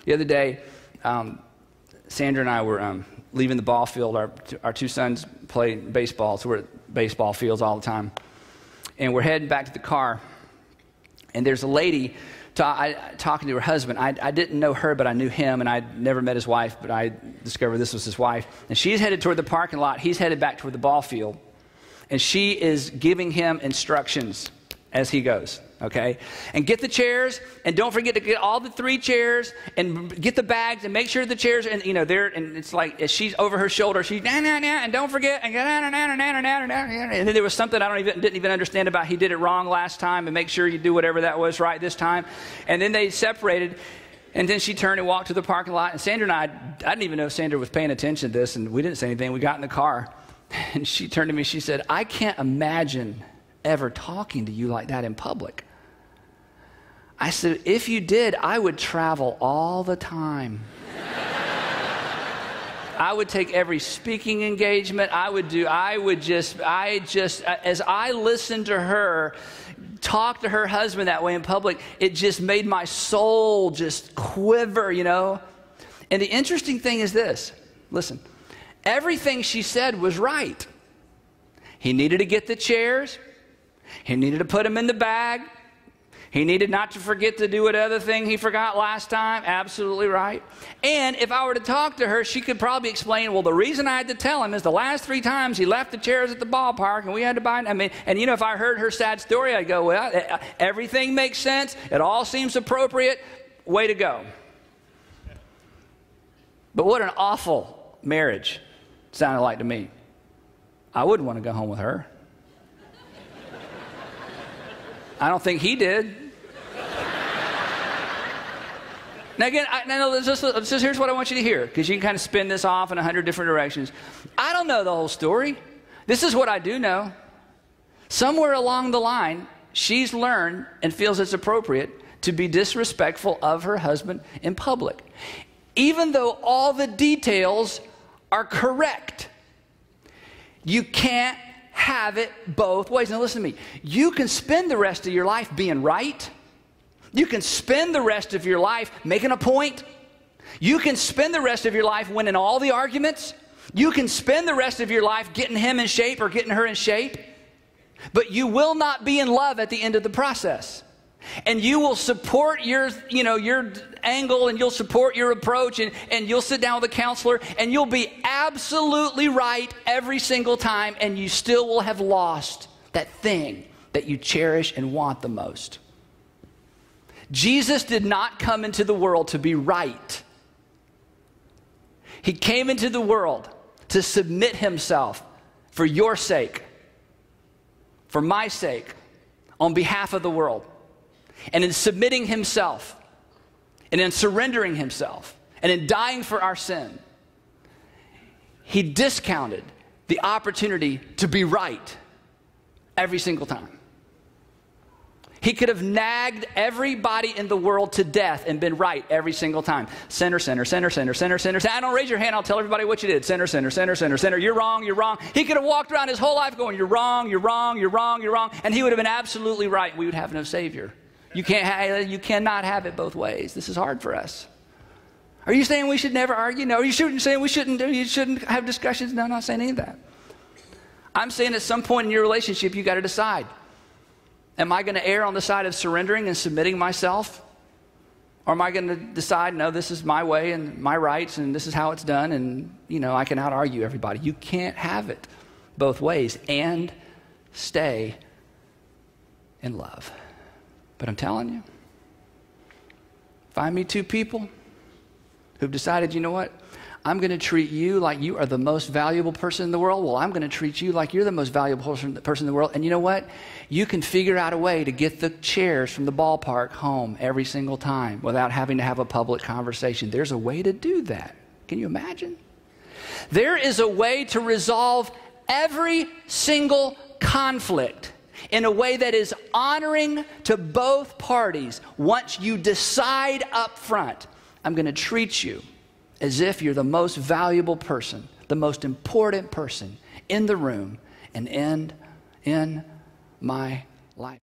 The other day, Sandra and I were leaving the ball field. Our two sons play baseball, so we're at baseball fields all the time. And we're heading back to the car, and there's a lady talking to her husband. I didn't know her, but I knew him, and I'd never met his wife, but I discovered this was his wife. And she's headed toward the parking lot. He's headed back toward the ball field, and she is giving him instructions as he goes, okay? And get the chairs, and don't forget to get all the 3 chairs, and get the bags, and make sure the chairs, and there, and it's like, as she's over her shoulder, she's, and don't forget, and then there was something didn't even understand about, he did it wrong last time, and make sure you do whatever that was right this time. And then they separated, and then she turned and walked to the parking lot, and Sandra and I didn't even know if Sandra was paying attention to this, and we didn't say anything. We got in the car, and she turned to me, she said, I can't imagine ever talking to you like that in public. I said, if you did, I would travel all the time. I would take every speaking engagement. As I listened to her talk to her husband that way in public, it just made my soul just quiver, And the interesting thing is this, listen, everything she said was right. He needed to get the chairs. He needed to put them in the bag. He needed not to forget to do what other thing he forgot last time. Absolutely right. And if I were to talk to her, she could probably explain, well, the reason I had to tell him is the last 3 times he left the chairs at the ballpark and we had to buy them. If I heard her sad story, I'd go, well, everything makes sense. It all seems appropriate. Way to go. But what an awful marriage it sounded like to me. I wouldn't want to go home with her. I don't think he did. Now again, here's what I want you to hear, because you can kind of spin this off in 100 different directions. I don't know the whole story. This is what I do know. Somewhere along the line, she's learned and feels it's appropriate to be disrespectful of her husband in public, even though all the details are correct. You can't have it both ways. Now listen to me. You can spend the rest of your life being right. You can spend the rest of your life making a point. You can spend the rest of your life winning all the arguments. You can spend the rest of your life getting him in shape or getting her in shape. But you will not be in love at the end of the process. And you will support your angle, and you'll support your approach, and you'll sit down with a counselor, and you'll be absolutely right every single time, and you still will have lost that thing that you cherish and want the most. Jesus did not come into the world to be right. He came into the world to submit himself for your sake, for my sake, on behalf of the world. And in submitting himself, and in surrendering himself, and in dying for our sin, he discounted the opportunity to be right every single time. He could have nagged everybody in the world to death and been right every single time. Sinner, sinner, sinner, sinner, sinner, sinner. I don't raise your hand, I'll tell everybody what you did. Sinner, sinner, sinner, sinner, sinner. You're wrong, you're wrong. He could have walked around his whole life going, you're wrong, you're wrong, you're wrong, you're wrong. And he would have been absolutely right. We would have no Savior. You cannot have it both ways. This is hard for us. Are you saying we should never argue? No. Are you saying you shouldn't have discussions? No, I'm not saying any of that. I'm saying at some point in your relationship, you got to decide. Am I going to err on the side of surrendering and submitting myself? Or am I going to decide, no, this is my way and my rights, and this is how it's done, and, I can out-argue everybody. You can't have it both ways and stay in love. But I'm telling you, if I meet 2 people who've decided, you know what, I'm going to treat you like you are the most valuable person in the world. Well, I'm going to treat you like you're the most valuable person in the world. And you know what? You can figure out a way to get the chairs from the ballpark home every single time without having to have a public conversation. There's a way to do that. Can you imagine? There is a way to resolve every single conflict in a way that is honoring to both parties. Once you decide up front, I'm going to treat you as if you're the most valuable person, the most important person in the room and in my life.